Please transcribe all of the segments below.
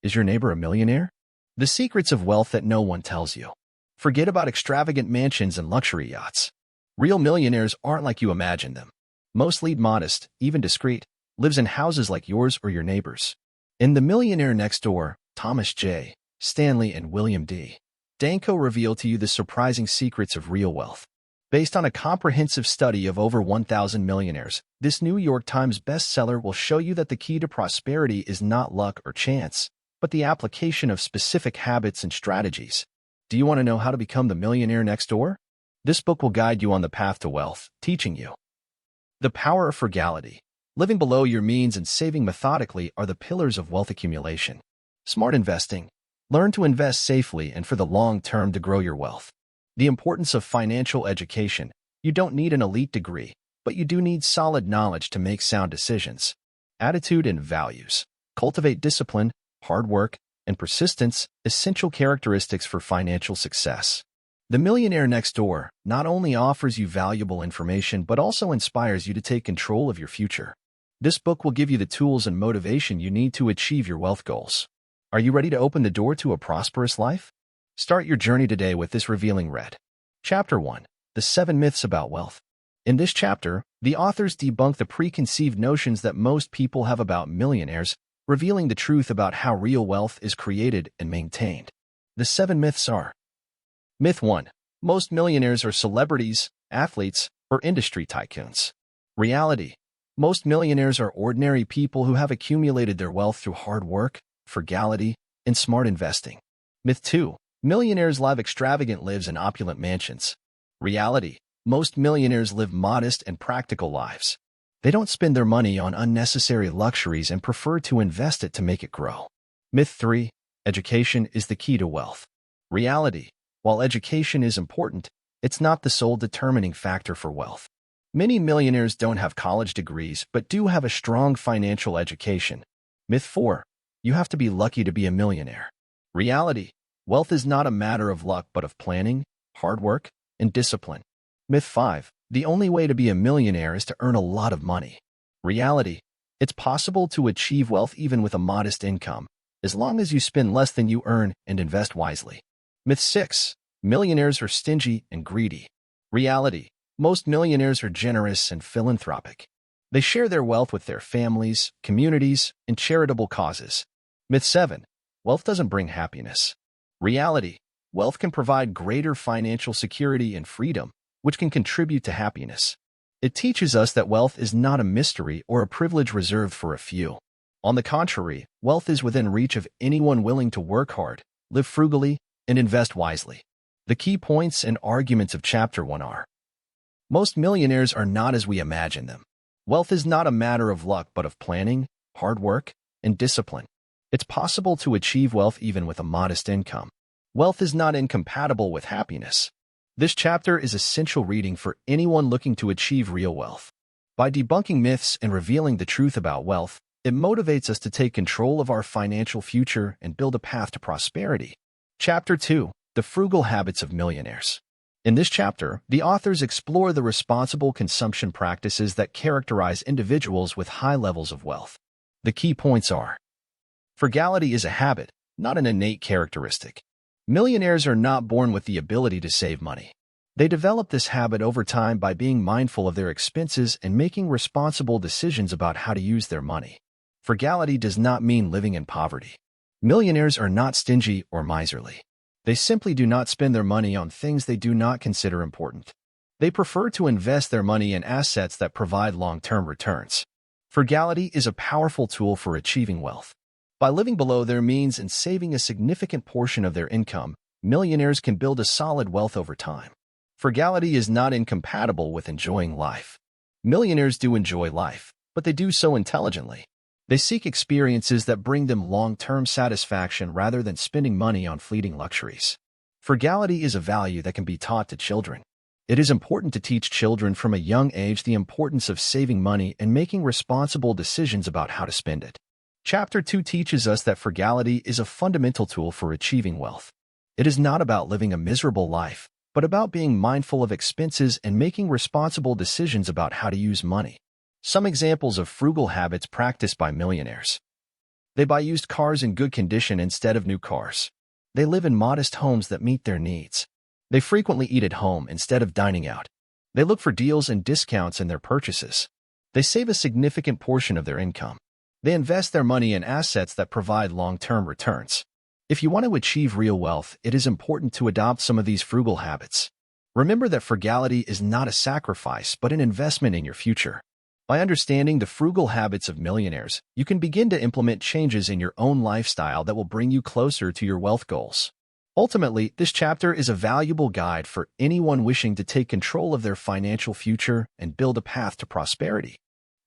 Is your neighbor a millionaire? The secrets of wealth that no one tells you. Forget about extravagant mansions and luxury yachts. Real millionaires aren't like you imagine them. Most lead modest, even discreet, lives in houses like yours or your neighbor's. In The Millionaire Next Door, Thomas J. Stanley and William D. Danko reveal to you the surprising secrets of real wealth. Based on a comprehensive study of over 1,000 millionaires, this New York Times bestseller will show you that the key to prosperity is not luck or chance, but the application of specific habits and strategies. Do you want to know how to become the millionaire next door? This book will guide you on the path to wealth, teaching you the power of frugality. Living below your means and saving methodically are the pillars of wealth accumulation. Smart investing. Learn to invest safely and for the long term to grow your wealth. The importance of financial education. You don't need an elite degree, but you do need solid knowledge to make sound decisions. Attitude and values. Cultivate discipline, hard work, and persistence, essential characteristics for financial success. The Millionaire Next Door not only offers you valuable information but also inspires you to take control of your future. This book will give you the tools and motivation you need to achieve your wealth goals. Are you ready to open the door to a prosperous life? Start your journey today with this revealing read. Chapter 1. The 7 Myths About Wealth. In this chapter, the authors debunk the preconceived notions that most people have about millionaires, revealing the truth about how real wealth is created and maintained. The 7 myths are: Myth 1. Most millionaires are celebrities, athletes, or industry tycoons. Reality. Most millionaires are ordinary people who have accumulated their wealth through hard work, frugality, and smart investing. Myth 2. Millionaires live extravagant lives in opulent mansions. Reality. Most millionaires live modest and practical lives. They don't spend their money on unnecessary luxuries and prefer to invest it to make it grow. Myth 3. Education is the key to wealth. Reality. While education is important, it's not the sole determining factor for wealth. Many millionaires don't have college degrees but do have a strong financial education. Myth 4. You have to be lucky to be a millionaire. Reality. Wealth is not a matter of luck but of planning, hard work, and discipline. Myth 5. The only way to be a millionaire is to earn a lot of money. Reality. It's possible to achieve wealth even with a modest income, as long as you spend less than you earn and invest wisely. Myth 6. Millionaires are stingy and greedy. Reality. Most millionaires are generous and philanthropic. They share their wealth with their families, communities, and charitable causes. Myth 7. Wealth doesn't bring happiness. Reality. Wealth can provide greater financial security and freedom, which can contribute to happiness. It teaches us that wealth is not a mystery or a privilege reserved for a few. On the contrary, wealth is within reach of anyone willing to work hard, live frugally, and invest wisely. The key points and arguments of Chapter 1 are: most millionaires are not as we imagine them. Wealth is not a matter of luck but of planning, hard work, and discipline. It's possible to achieve wealth even with a modest income. Wealth is not incompatible with happiness. This chapter is essential reading for anyone looking to achieve real wealth. By debunking myths and revealing the truth about wealth, it motivates us to take control of our financial future and build a path to prosperity. Chapter 2. The Frugal Habits of Millionaires. In this chapter, the authors explore the responsible consumption practices that characterize individuals with high levels of wealth. The key points are: frugality is a habit, not an innate characteristic. Millionaires are not born with the ability to save money. They develop this habit over time by being mindful of their expenses and making responsible decisions about how to use their money. Frugality does not mean living in poverty. Millionaires are not stingy or miserly. They simply do not spend their money on things they do not consider important. They prefer to invest their money in assets that provide long-term returns. Frugality is a powerful tool for achieving wealth. By living below their means and saving a significant portion of their income, millionaires can build a solid wealth over time. Frugality is not incompatible with enjoying life. Millionaires do enjoy life, but they do so intelligently. They seek experiences that bring them long-term satisfaction rather than spending money on fleeting luxuries. Frugality is a value that can be taught to children. It is important to teach children from a young age the importance of saving money and making responsible decisions about how to spend it. Chapter 2 teaches us that frugality is a fundamental tool for achieving wealth. It is not about living a miserable life, but about being mindful of expenses and making responsible decisions about how to use money. Some examples of frugal habits practiced by millionaires. They buy used cars in good condition instead of new cars. They live in modest homes that meet their needs. They frequently eat at home instead of dining out. They look for deals and discounts in their purchases. They save a significant portion of their income. They invest their money in assets that provide long-term returns. If you want to achieve real wealth, it is important to adopt some of these frugal habits. Remember that frugality is not a sacrifice, but an investment in your future. By understanding the frugal habits of millionaires, you can begin to implement changes in your own lifestyle that will bring you closer to your wealth goals. Ultimately, this chapter is a valuable guide for anyone wishing to take control of their financial future and build a path to prosperity.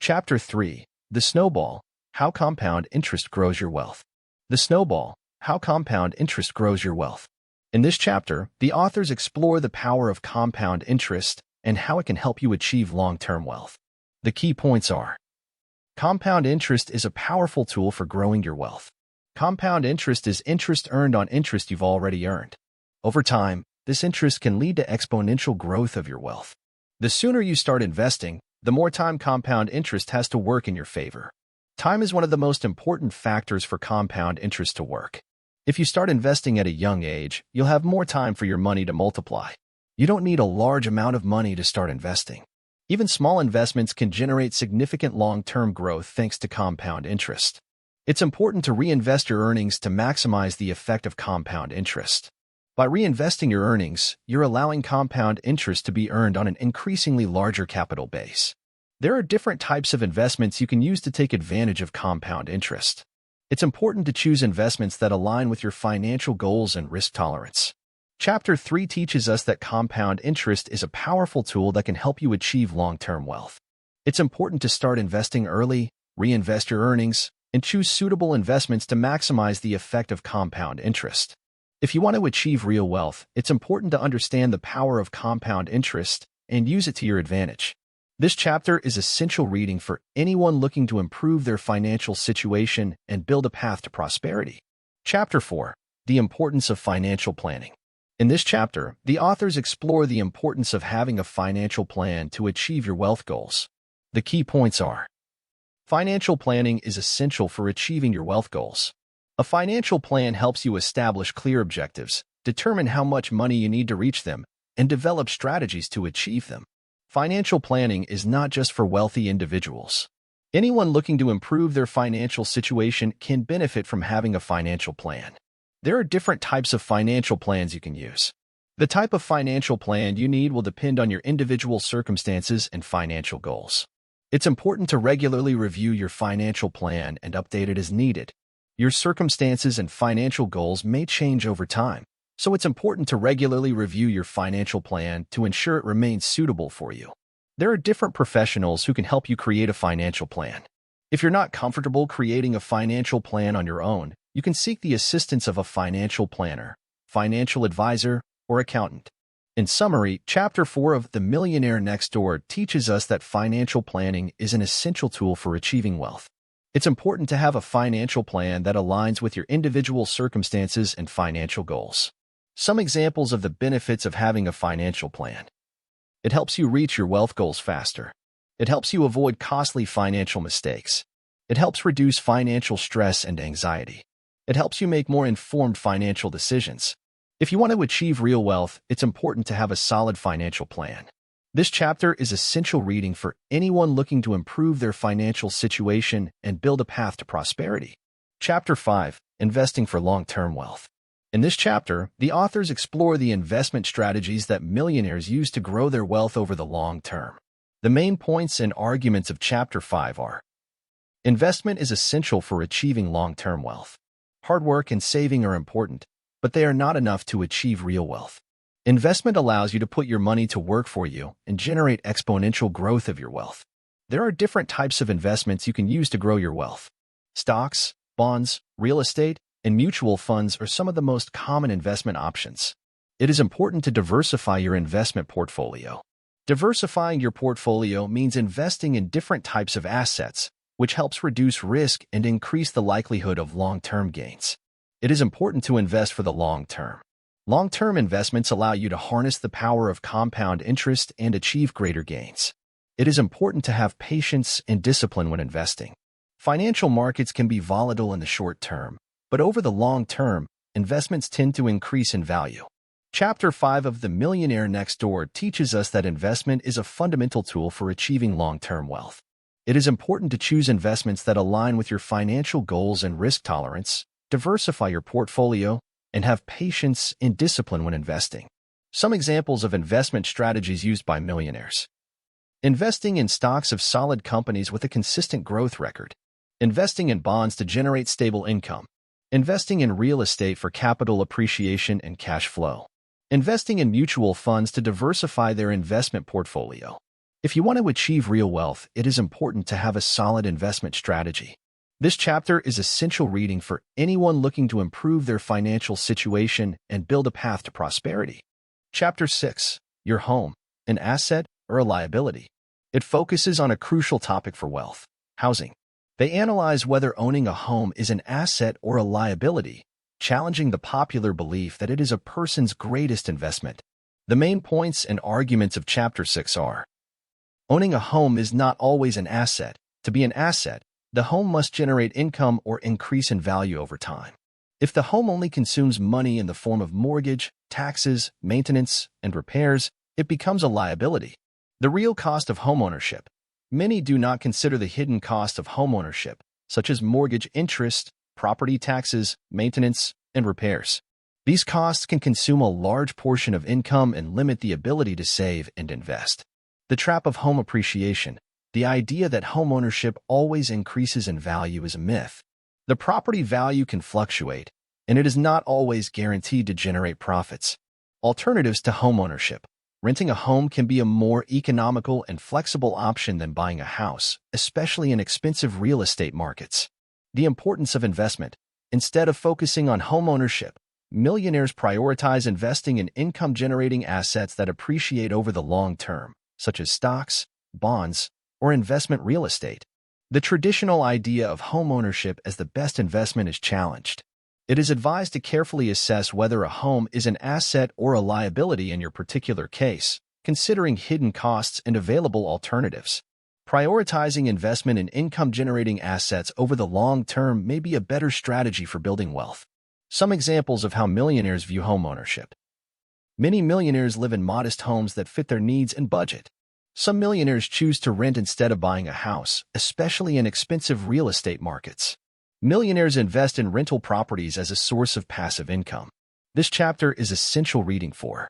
Chapter 3. The Snowball: How Compound Interest Grows Your Wealth. The Snowball: How Compound Interest Grows Your Wealth. In this chapter, the authors explore the power of compound interest and how it can help you achieve long-term wealth. The key points are: compound interest is a powerful tool for growing your wealth. Compound interest is interest earned on interest you've already earned. Over time, this interest can lead to exponential growth of your wealth. The sooner you start investing, the more time compound interest has to work in your favor. Time is one of the most important factors for compound interest to work. If you start investing at a young age, you'll have more time for your money to multiply. You don't need a large amount of money to start investing. Even small investments can generate significant long-term growth thanks to compound interest. It's important to reinvest your earnings to maximize the effect of compound interest. By reinvesting your earnings, you're allowing compound interest to be earned on an increasingly larger capital base. There are different types of investments you can use to take advantage of compound interest. It's important to choose investments that align with your financial goals and risk tolerance. Chapter 3 teaches us that compound interest is a powerful tool that can help you achieve long-term wealth. It's important to start investing early, reinvest your earnings, and choose suitable investments to maximize the effect of compound interest. If you want to achieve real wealth, it's important to understand the power of compound interest and use it to your advantage. This chapter is essential reading for anyone looking to improve their financial situation and build a path to prosperity. Chapter 4. The Importance of Financial Planning. In this chapter, the authors explore the importance of having a financial plan to achieve your wealth goals. The key points are: financial planning is essential for achieving your wealth goals. A financial plan helps you establish clear objectives, determine how much money you need to reach them, and develop strategies to achieve them. Financial planning is not just for wealthy individuals. Anyone looking to improve their financial situation can benefit from having a financial plan. There are different types of financial plans you can use. The type of financial plan you need will depend on your individual circumstances and financial goals. It's important to regularly review your financial plan and update it as needed. Your circumstances and financial goals may change over time, so it's important to regularly review your financial plan to ensure it remains suitable for you. There are different professionals who can help you create a financial plan. If you're not comfortable creating a financial plan on your own, you can seek the assistance of a financial planner, financial advisor, or accountant. In summary, Chapter 4 of The Millionaire Next Door teaches us that financial planning is an essential tool for achieving wealth. It's important to have a financial plan that aligns with your individual circumstances and financial goals. Some examples of the benefits of having a financial plan: it helps you reach your wealth goals faster. It helps you avoid costly financial mistakes. It helps reduce financial stress and anxiety. It helps you make more informed financial decisions. If you want to achieve real wealth, it's important to have a solid financial plan. This chapter is essential reading for anyone looking to improve their financial situation and build a path to prosperity. Chapter 5. Investing for Long-Term Wealth. In this chapter, the authors explore the investment strategies that millionaires use to grow their wealth over the long term. The main points and arguments of Chapter 5 are: investment is essential for achieving long-term wealth. Hard work and saving are important, but they are not enough to achieve real wealth. Investment allows you to put your money to work for you and generate exponential growth of your wealth. There are different types of investments you can use to grow your wealth. Stocks, bonds, real estate, and mutual funds are some of the most common investment options. It is important to diversify your investment portfolio. Diversifying your portfolio means investing in different types of assets, which helps reduce risk and increase the likelihood of long-term gains. It is important to invest for the long term. Long-term investments allow you to harness the power of compound interest and achieve greater gains. It is important to have patience and discipline when investing. Financial markets can be volatile in the short term, but over the long term, investments tend to increase in value. Chapter 5 of The Millionaire Next Door teaches us that investment is a fundamental tool for achieving long-term wealth. It is important to choose investments that align with your financial goals and risk tolerance, diversify your portfolio, and have patience and discipline when investing. Some examples of investment strategies used by millionaires. Investing in stocks of solid companies with a consistent growth record. Investing in bonds to generate stable income. Investing in real estate for capital appreciation and cash flow. Investing in mutual funds to diversify their investment portfolio. If you want to achieve real wealth, it is important to have a solid investment strategy. This chapter is essential reading for anyone looking to improve their financial situation and build a path to prosperity. Chapter 6. Your home, an asset or a liability. It focuses on a crucial topic for wealth, housing. They analyze whether owning a home is an asset or a liability, challenging the popular belief that it is a person's greatest investment. The main points and arguments of Chapter 6 are: owning a home is not always an asset. To be an asset, the home must generate income or increase in value over time. If the home only consumes money in the form of mortgage, taxes, maintenance, and repairs, it becomes a liability. The real cost of homeownership. Many do not consider the hidden cost of homeownership, such as mortgage interest, property taxes, maintenance, and repairs. These costs can consume a large portion of income and limit the ability to save and invest. The trap of home appreciation. The idea that homeownership always increases in value is a myth. The property value can fluctuate, and it is not always guaranteed to generate profits. Alternatives to homeownership. Renting a home can be a more economical and flexible option than buying a house, especially in expensive real estate markets. The importance of investment. Instead of focusing on homeownership, millionaires prioritize investing in income-generating assets that appreciate over the long term, such as stocks, bonds, or investment real estate. The traditional idea of homeownership as the best investment is challenged. It is advised to carefully assess whether a home is an asset or a liability in your particular case, considering hidden costs and available alternatives. Prioritizing investment in income-generating assets over the long term may be a better strategy for building wealth. Some examples of how millionaires view homeownership. Many millionaires live in modest homes that fit their needs and budget. Some millionaires choose to rent instead of buying a house, especially in expensive real estate markets. Millionaires invest in rental properties as a source of passive income. This chapter is essential reading for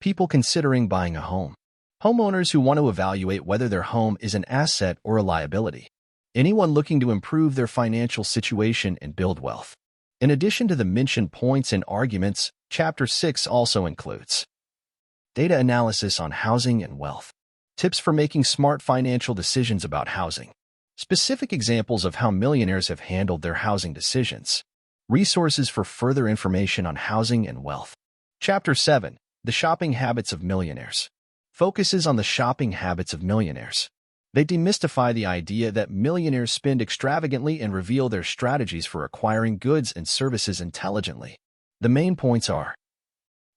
people considering buying a home. Homeowners who want to evaluate whether their home is an asset or a liability. Anyone looking to improve their financial situation and build wealth. In addition to the mentioned points and arguments, Chapter 6 also includes data analysis on housing and wealth. Tips for making smart financial decisions about housing. Specific examples of how millionaires have handled their housing decisions. Resources for further information on housing and wealth. Chapter 7. The Shopping Habits of Millionaires. Focuses on the shopping habits of millionaires. They demystify the idea that millionaires spend extravagantly and reveal their strategies for acquiring goods and services intelligently. The main points are: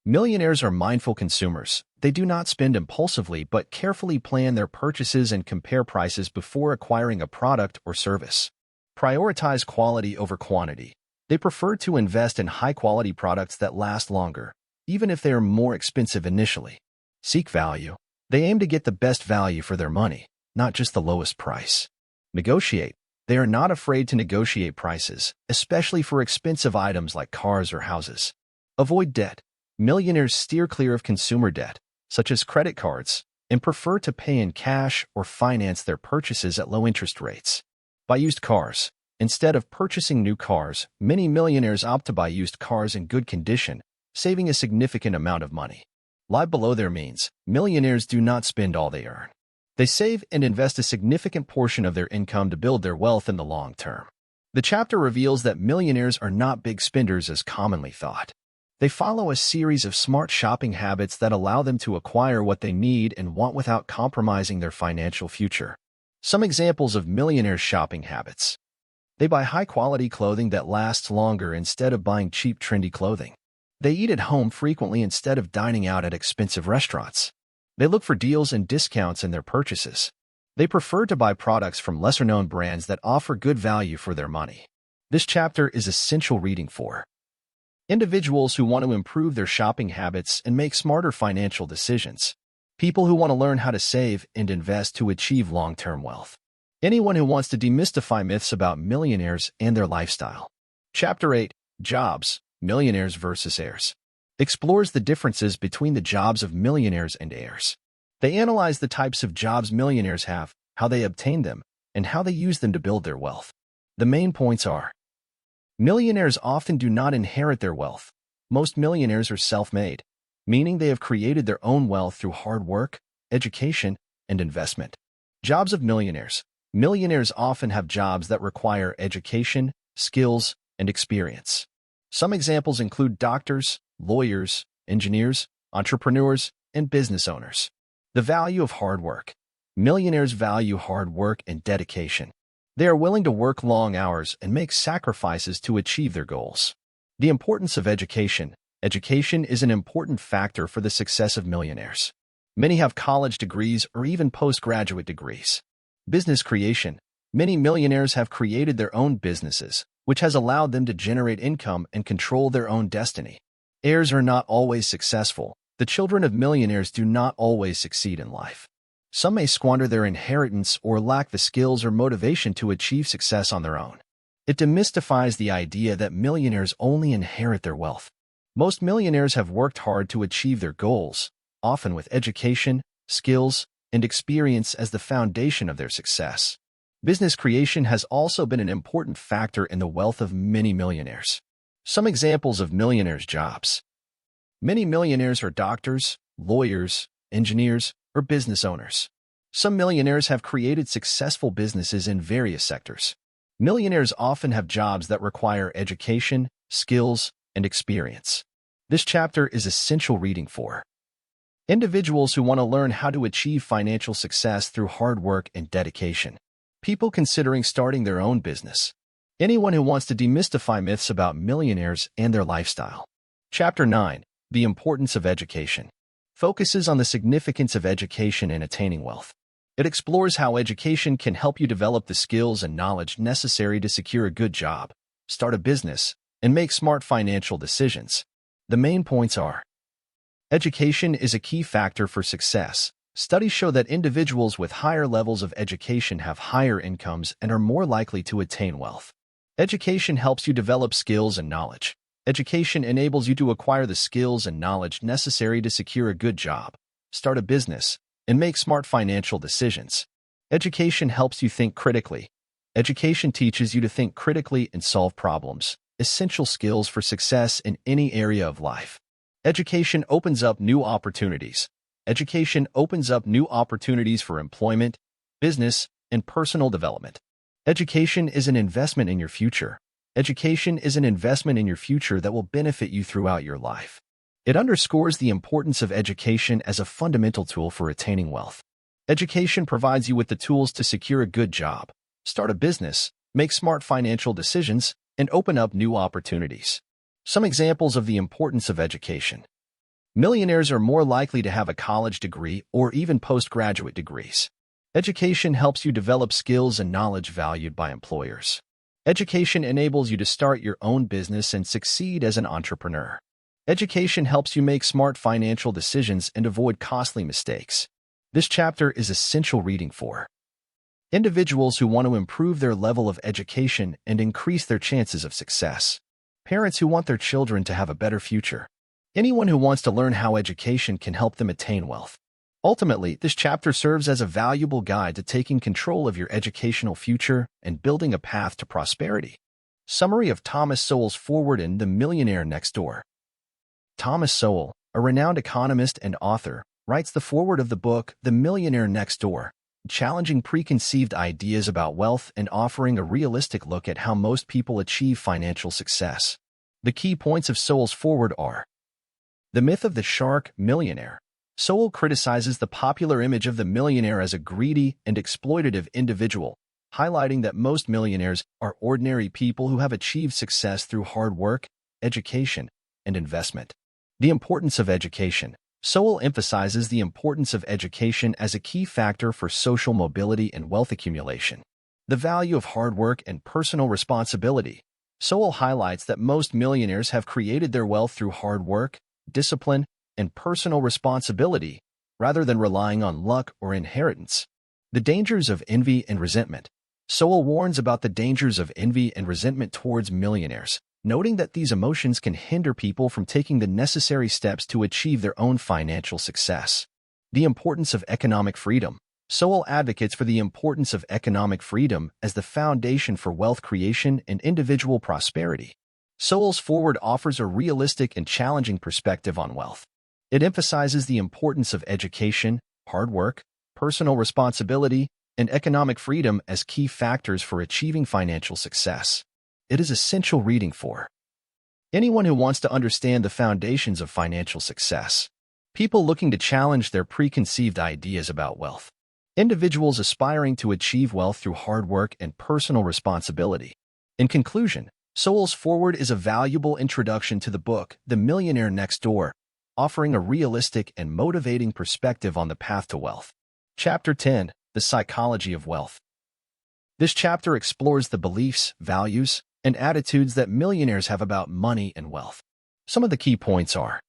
millionaires are mindful consumers. They do not spend impulsively but carefully plan their purchases and compare prices before acquiring a product or service. Prioritize quality over quantity. They prefer to invest in high-quality products that last longer, even if they are more expensive initially. Seek value. They aim to get the best value for their money, not just the lowest price. Negotiate. They are not afraid to negotiate prices, especially for expensive items like cars or houses. Avoid debt. Millionaires steer clear of consumer debt, such as credit cards, and prefer to pay in cash or finance their purchases at low interest rates. Buy used cars. Instead of purchasing new cars, many millionaires opt to buy used cars in good condition, saving a significant amount of money. Live below their means. Millionaires do not spend all they earn. They save and invest a significant portion of their income to build their wealth in the long term. The chapter reveals that millionaires are not big spenders as commonly thought. They follow a series of smart shopping habits that allow them to acquire what they need and want without compromising their financial future. Some examples of millionaires' shopping habits. They buy high-quality clothing that lasts longer instead of buying cheap, trendy clothing. They eat at home frequently instead of dining out at expensive restaurants. They look for deals and discounts in their purchases. They prefer to buy products from lesser-known brands that offer good value for their money. This chapter is essential reading for individuals who want to improve their shopping habits and make smarter financial decisions. People who want to learn how to save and invest to achieve long-term wealth. Anyone who wants to demystify myths about millionaires and their lifestyle. Chapter 8, Jobs, Millionaires versus Heirs. Explores the differences between the jobs of millionaires and heirs. They analyze the types of jobs millionaires have, how they obtain them, and how they use them to build their wealth. The main points are: millionaires often do not inherit their wealth. Most millionaires are self-made, meaning they have created their own wealth through hard work, education, and investment. Jobs of millionaires. Millionaires often have jobs that require education, skills, and experience. Some examples include doctors, lawyers, engineers, entrepreneurs, and business owners. The value of hard work. Millionaires value hard work and dedication. They are willing to work long hours and make sacrifices to achieve their goals. The importance of education. Education is an important factor for the success of millionaires. Many have college degrees or even postgraduate degrees. Business creation. Many millionaires have created their own businesses, which has allowed them to generate income and control their own destiny. Heirs are not always successful. The children of millionaires do not always succeed in life. Some may squander their inheritance or lack the skills or motivation to achieve success on their own. It demystifies the idea that millionaires only inherit their wealth. Most millionaires have worked hard to achieve their goals, often with education, skills, and experience as the foundation of their success. Business creation has also been an important factor in the wealth of many millionaires. Some examples of millionaires' jobs. Many millionaires are doctors, lawyers, engineers, or business owners. Some millionaires have created successful businesses in various sectors. Millionaires often have jobs that require education, skills, and experience. This chapter is essential reading for individuals who want to learn how to achieve financial success through hard work and dedication. People considering starting their own business. Anyone who wants to demystify myths about millionaires and their lifestyle. Chapter 9, The Importance of Education. Focuses on the significance of education in attaining wealth. It explores how education can help you develop the skills and knowledge necessary to secure a good job, start a business, and make smart financial decisions. The main points are: education is a key factor for success. Studies show that individuals with higher levels of education have higher incomes and are more likely to attain wealth. Education helps you develop skills and knowledge. Education enables you to acquire the skills and knowledge necessary to secure a good job, start a business, and make smart financial decisions. Education helps you think critically. Education teaches you to think critically and solve problems, essential skills for success in any area of life. Education opens up new opportunities. Education opens up new opportunities for employment, business, and personal development. Education is an investment in your future. Education is an investment in your future that will benefit you throughout your life. It underscores the importance of education as a fundamental tool for attaining wealth. Education provides you with the tools to secure a good job, start a business, make smart financial decisions, and open up new opportunities. Some examples of the importance of education. Millionaires are more likely to have a college degree or even postgraduate degrees. Education helps you develop skills and knowledge valued by employers. Education enables you to start your own business and succeed as an entrepreneur. Education helps you make smart financial decisions and avoid costly mistakes. This chapter is essential reading for individuals who want to improve their level of education and increase their chances of success. Parents who want their children to have a better future. Anyone who wants to learn how education can help them attain wealth. Ultimately, this chapter serves as a valuable guide to taking control of your educational future and building a path to prosperity. Summary of Thomas Sowell's foreword in The Millionaire Next Door. Thomas Sowell, a renowned economist and author, writes the foreword of the book The Millionaire Next Door, challenging preconceived ideas about wealth and offering a realistic look at how most people achieve financial success. The key points of Sowell's foreword are: the myth of the shark millionaire. Sowell criticizes the popular image of the millionaire as a greedy and exploitative individual, highlighting that most millionaires are ordinary people who have achieved success through hard work, education, and investment. The importance of education. Sowell emphasizes the importance of education as a key factor for social mobility and wealth accumulation. The value of hard work and personal responsibility. Sowell highlights that most millionaires have created their wealth through hard work, discipline, and personal responsibility, rather than relying on luck or inheritance. The dangers of envy and resentment. Sowell warns about the dangers of envy and resentment towards millionaires, noting that these emotions can hinder people from taking the necessary steps to achieve their own financial success. The importance of economic freedom. Sowell advocates for the importance of economic freedom as the foundation for wealth creation and individual prosperity. Sowell's foreword offers a realistic and challenging perspective on wealth. It emphasizes the importance of education, hard work, personal responsibility, and economic freedom as key factors for achieving financial success. It is essential reading for anyone who wants to understand the foundations of financial success, people looking to challenge their preconceived ideas about wealth, individuals aspiring to achieve wealth through hard work and personal responsibility. In conclusion, Sowell's foreword is a valuable introduction to the book, The Millionaire Next Door, offering a realistic and motivating perspective on the path to wealth. Chapter 10, The Psychology of Wealth. This chapter explores the beliefs, values, and attitudes that millionaires have about money and wealth. Some of the key points are: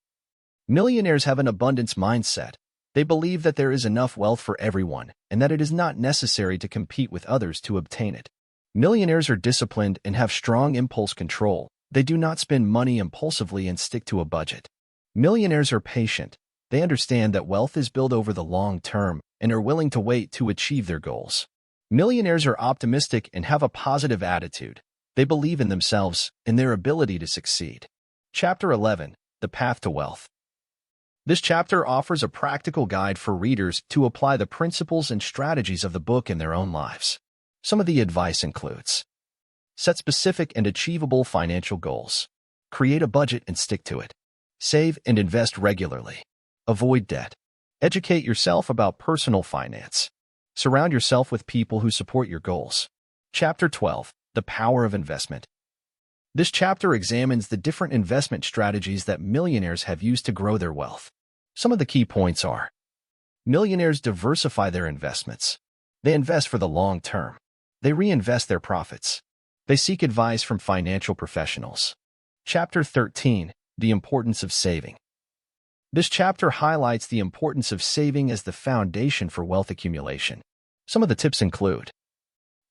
millionaires have an abundance mindset. They believe that there is enough wealth for everyone and that it is not necessary to compete with others to obtain it. Millionaires are disciplined and have strong impulse control. They do not spend money impulsively and stick to a budget. Millionaires are patient. They understand that wealth is built over the long term and are willing to wait to achieve their goals. Millionaires are optimistic and have a positive attitude. They believe in themselves and their ability to succeed. Chapter 11, The Path to Wealth. This chapter offers a practical guide for readers to apply the principles and strategies of the book in their own lives. Some of the advice includes: set specific and achievable financial goals. Create a budget and stick to it. Save and invest regularly. Avoid debt. Educate yourself about personal finance. Surround yourself with people who support your goals. Chapter 12, The Power of Investment. This chapter examines the different investment strategies that millionaires have used to grow their wealth. Some of the key points are: millionaires diversify their investments. They invest for the long term. They reinvest their profits. They seek advice from financial professionals. Chapter 13, The Importance of Saving. This chapter highlights the importance of saving as the foundation for wealth accumulation. Some of the tips include: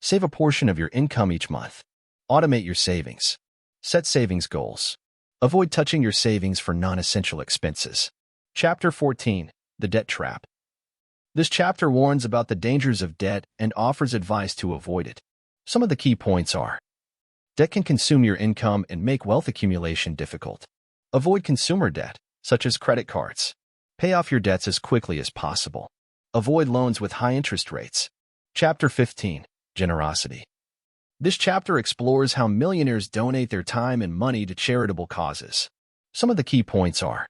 save a portion of your income each month. Automate your savings. Set savings goals. Avoid touching your savings for non-essential expenses. Chapter 14, The Debt Trap. This chapter warns about the dangers of debt and offers advice to avoid it. Some of the key points are: debt can consume your income and make wealth accumulation difficult. Avoid consumer debt, such as credit cards. Pay off your debts as quickly as possible. Avoid loans with high interest rates. Chapter 15, Generosity. This chapter explores how millionaires donate their time and money to charitable causes. Some of the key points are: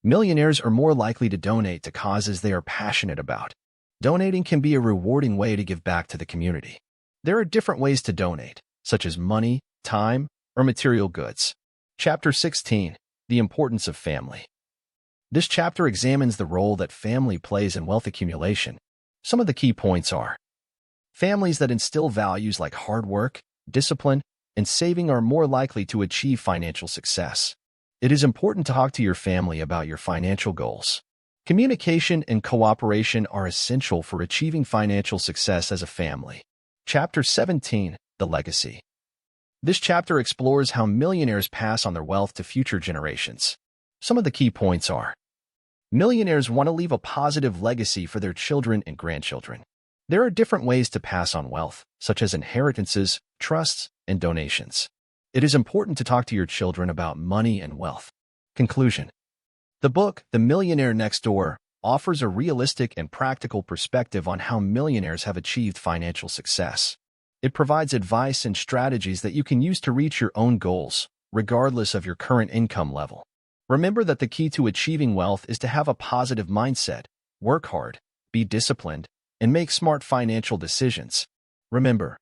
millionaires are more likely to donate to causes they are passionate about. Donating can be a rewarding way to give back to the community. There are different ways to donate, such as money, time, or material goods. Chapter 16, The Importance of Family. This chapter examines the role that family plays in wealth accumulation. Some of the key points are: families that instill values like hard work, discipline, and saving are more likely to achieve financial success. It is important to talk to your family about your financial goals. Communication and cooperation are essential for achieving financial success as a family. Chapter 17, The Legacy. This chapter explores how millionaires pass on their wealth to future generations. Some of the key points are: millionaires want to leave a positive legacy for their children and grandchildren. There are different ways to pass on wealth, such as inheritances, trusts, and donations. It is important to talk to your children about money and wealth. Conclusion. The book, The Millionaire Next Door, offers a realistic and practical perspective on how millionaires have achieved financial success. It provides advice and strategies that you can use to reach your own goals, regardless of your current income level. Remember that the key to achieving wealth is to have a positive mindset, work hard, be disciplined, and make smart financial decisions. Remember,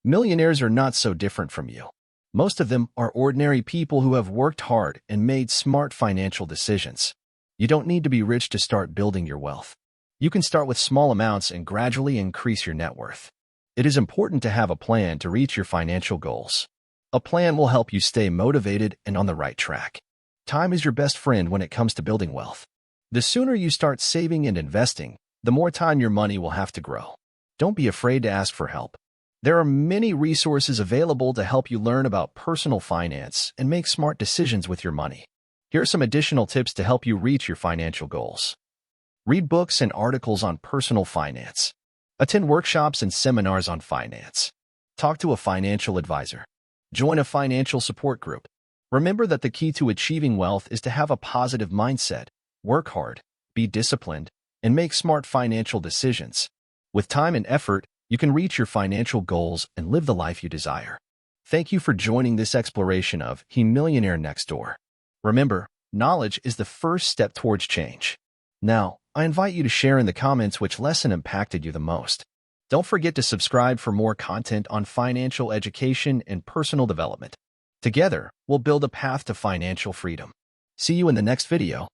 millionaires are not so different from you. Most of them are ordinary people who have worked hard and made smart financial decisions. You don't need to be rich to start building your wealth. You can start with small amounts and gradually increase your net worth. It is important to have a plan to reach your financial goals. A plan will help you stay motivated and on the right track. Time is your best friend when it comes to building wealth. The sooner you start saving and investing, the more time your money will have to grow. Don't be afraid to ask for help. There are many resources available to help you learn about personal finance and make smart decisions with your money. Here are some additional tips to help you reach your financial goals. Read books and articles on personal finance. Attend workshops and seminars on finance. Talk to a financial advisor. Join a financial support group. Remember that the key to achieving wealth is to have a positive mindset, work hard, be disciplined, and make smart financial decisions. With time and effort, you can reach your financial goals and live the life you desire. Thank you for joining this exploration of He Millionaire Next Door. Remember, knowledge is the first step towards change. Now, I invite you to share in the comments which lesson impacted you the most. Don't forget to subscribe for more content on financial education and personal development. Together, we'll build a path to financial freedom. See you in the next video.